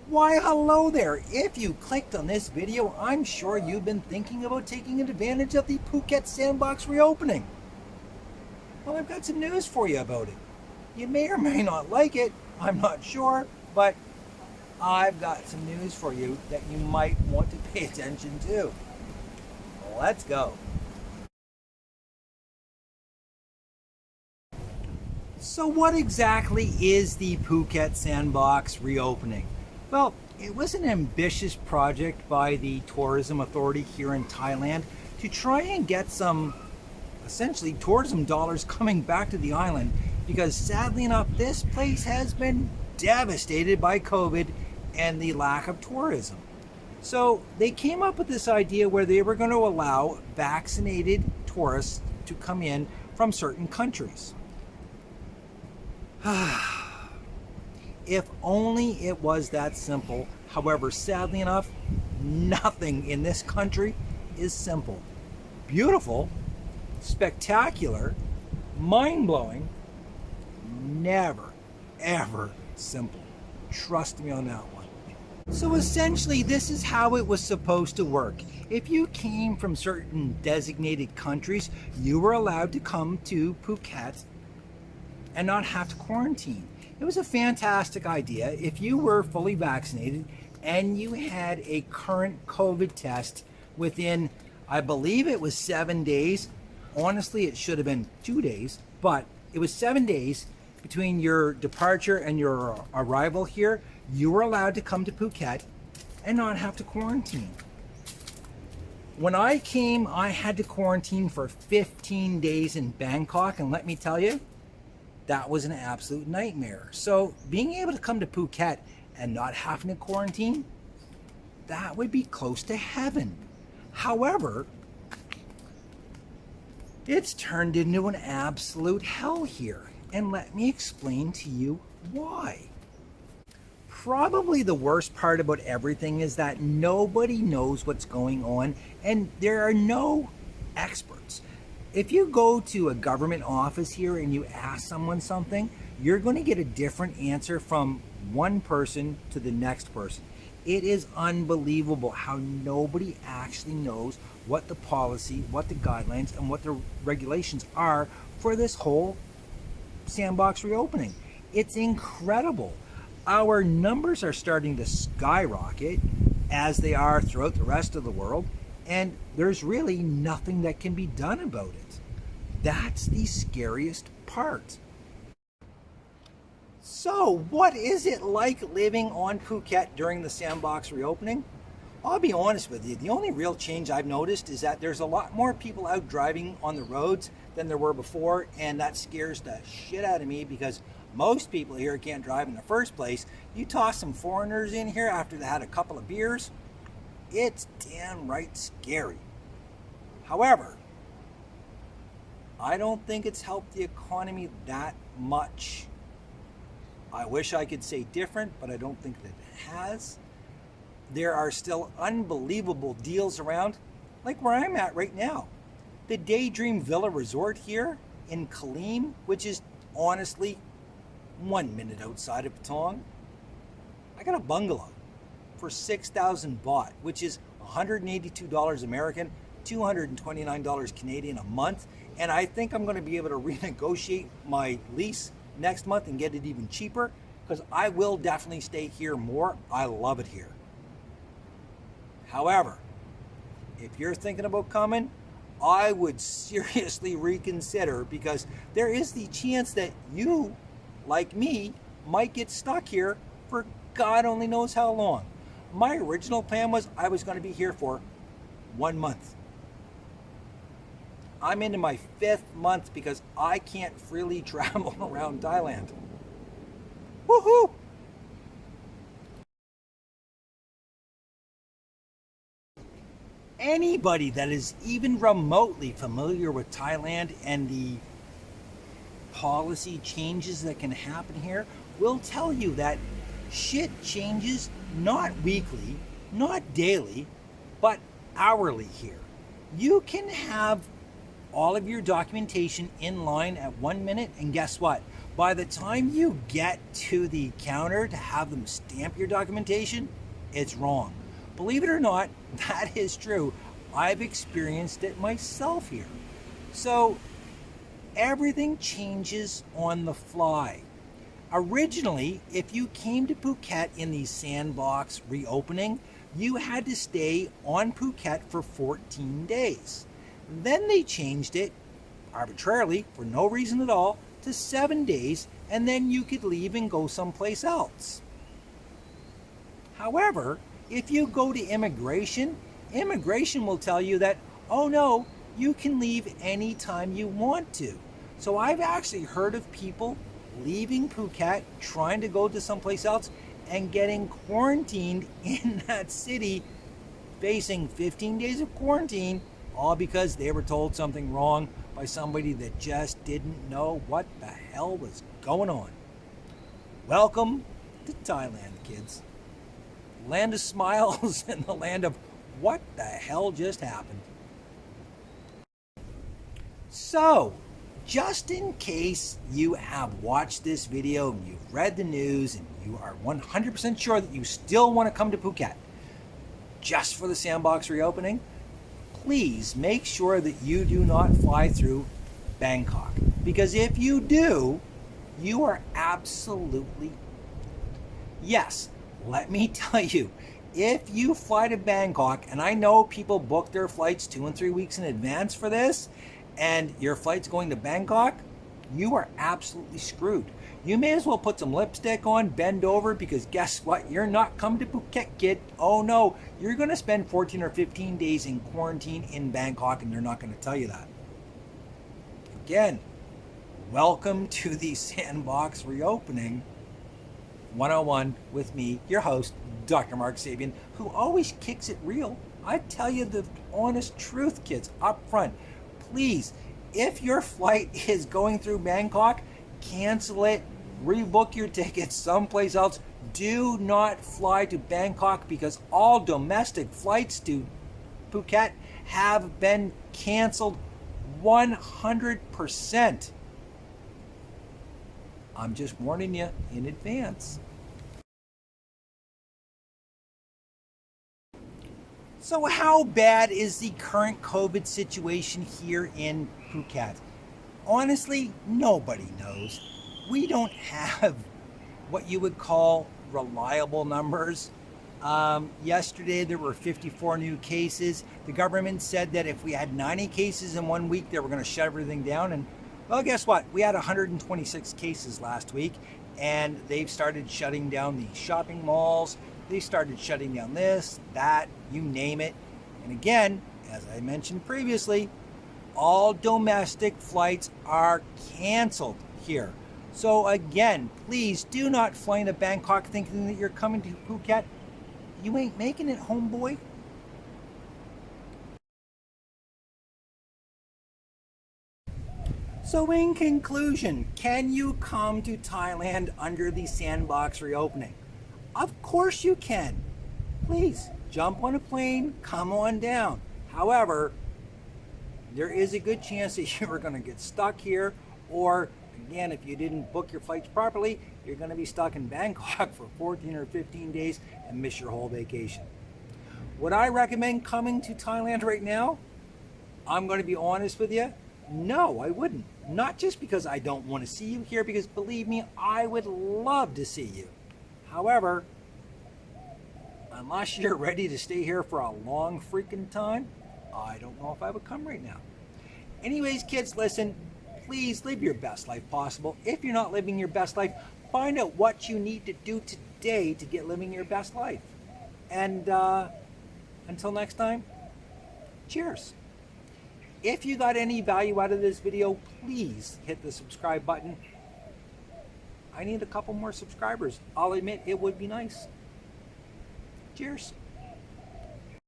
Why, hello there. If you clicked on this video, I'm sure you've been thinking about taking advantage of the Phuket Sandbox reopening. Well, I've got some news for you about it. You may or may not like it, I'm not sure, but I've got some news for you that you might want to pay attention to. Let's go. So what exactly is the Phuket Sandbox reopening? Well, it was an ambitious project by the tourism authority here in Thailand to try and get some essentially tourism dollars coming back to the island, because sadly enough this place has been devastated by COVID and the lack of tourism. So they came up with this idea where they were going to allow vaccinated tourists to come in from certain countries. If only it was that simple. However, sadly enough, nothing in this country is simple. Beautiful, spectacular, mind-blowing, never, ever simple. Trust me on that one. So essentially, this is how it was supposed to work. If you came from certain designated countries, you were allowed to come to Phuket and not have to quarantine. It was a fantastic idea. If you were fully vaccinated and you had a current COVID test within, I believe it was 7 days. Honestly, it should have been 2 days, but it was 7 days between your departure and your arrival here. You were allowed to come to Phuket and not have to quarantine. When I came, I had to quarantine for 15 days in Bangkok, and let me tell you, that was an absolute nightmare. So being able to come to Phuket and not having to quarantine, that would be close to heaven. However, it's turned into an absolute hell here. And let me explain to you why. Probably the worst part about everything is that nobody knows what's going on and there are no experts. If you go to a government office here and you ask someone something, you're going to get a different answer from one person to the next person. It is unbelievable how nobody actually knows what the policy, what the guidelines, and what the regulations are for this whole sandbox reopening. It's incredible. Our numbers are starting to skyrocket, as they are throughout the rest of the world, and there's really nothing that can be done about it. That's the scariest part. So, what is it like living on Phuket during the sandbox reopening? I'll be honest with you, the only real change I've noticed is that there's a lot more people out driving on the roads than there were before, and that scares the shit out of me because most people here can't drive in the first place. You toss some foreigners in here after they had a couple of beers, it's damn right scary. However, I don't think it's helped the economy that much. I wish I could say different, but I don't think that it has. There are still unbelievable deals around, like where I'm at right now. The Daydream Villa Resort here in Kalim, which is honestly 1 minute outside of Patong. I got a bungalow for 6,000 baht, which is $182 American, $229 Canadian a month. And I think I'm going to be able to renegotiate my lease next month and get it even cheaper, because I will definitely stay here more. I love it here. However, if you're thinking about coming, I would seriously reconsider, because there is the chance that you, like me, might get stuck here for God only knows how long. My original plan was I was going to be here for 1 month. I'm into my 5th month because I can't freely travel around Thailand. Woohoo! Anybody that is even remotely familiar with Thailand and the policy changes that can happen here will tell you that shit changes not weekly, not daily, but hourly here. You can have all of your documentation in line at 1 minute, and guess what? By the time you get to the counter to have them stamp your documentation, it's wrong. Believe it or not, that is true. I've experienced it myself here. So everything changes on the fly. Originally, if you came to Phuket in the Sandbox reopening, you had to stay on Phuket for 14 days. Then they changed it arbitrarily, for no reason at all, to 7 days, and then you could leave and go someplace else. However, if you go to immigration will tell you that, oh no, you can leave anytime you want to. So I've actually heard of people leaving Phuket, trying to go to someplace else, and getting quarantined in that city, facing 15 days of quarantine, all because they were told something wrong by somebody that just didn't know what the hell was going on. Welcome to Thailand, kids. Land of smiles and the land of what the hell just happened. So, just in case you have watched this video and you've read the news and you are 100% sure that you still want to come to Phuket just for the Sandbox reopening, please make sure that you do not fly through Bangkok. Because if you do, you are absolutely... Yes, let me tell you, if you fly to Bangkok, and I know people book their flights 2 and 3 weeks in advance for this, and your flight's going to Bangkok, you are absolutely screwed. You may as well put some lipstick on, bend over, because guess what? You're not coming to Phuket, kid. Oh no, you're going to spend 14 or 15 days in quarantine in Bangkok, and they're not going to tell you that. Again, welcome to the Sandbox Reopening 101 with me, your host, Dr. Mark Sabian, who always kicks it real. I tell you the honest truth, kids, up front. Please, if your flight is going through Bangkok, cancel it, rebook your tickets someplace else. Do not fly to Bangkok because all domestic flights to Phuket have been canceled 100%. I'm just warning you in advance. So how bad is the current COVID situation here in Phuket? Honestly, nobody knows. We don't have what you would call reliable numbers. Yesterday there were 54 new cases. The government said that if we had 90 cases in 1 week, they were going to shut everything down. And well, guess what? We had 126 cases last week, and they've started shutting down the shopping malls. They started shutting down this, that, you name it. And again, as I mentioned previously, all domestic flights are canceled here. So again, please do not fly into Bangkok thinking that you're coming to Phuket. You ain't making it, homeboy. So in conclusion, can you come to Thailand under the Sandbox reopening? Of course you can. Please, jump on a plane, come on down. However, there is a good chance that you are going to get stuck here, or again, if you didn't book your flights properly, you're going to be stuck in Bangkok for 14 or 15 days and miss your whole vacation. Would I recommend coming to Thailand right now? I'm going to be honest with you. No, I wouldn't. Not just because I don't want to see you here, because believe me, I would love to see you. However, unless you're ready to stay here for a long freaking time, I don't know if I would come right now. Anyways, kids, listen, please live your best life possible. If you're not living your best life, find out what you need to do today to get living your best life. And until next time, cheers. If you got any value out of this video, please hit the subscribe button. I need a couple more subscribers. I'll admit it would be nice. Cheers.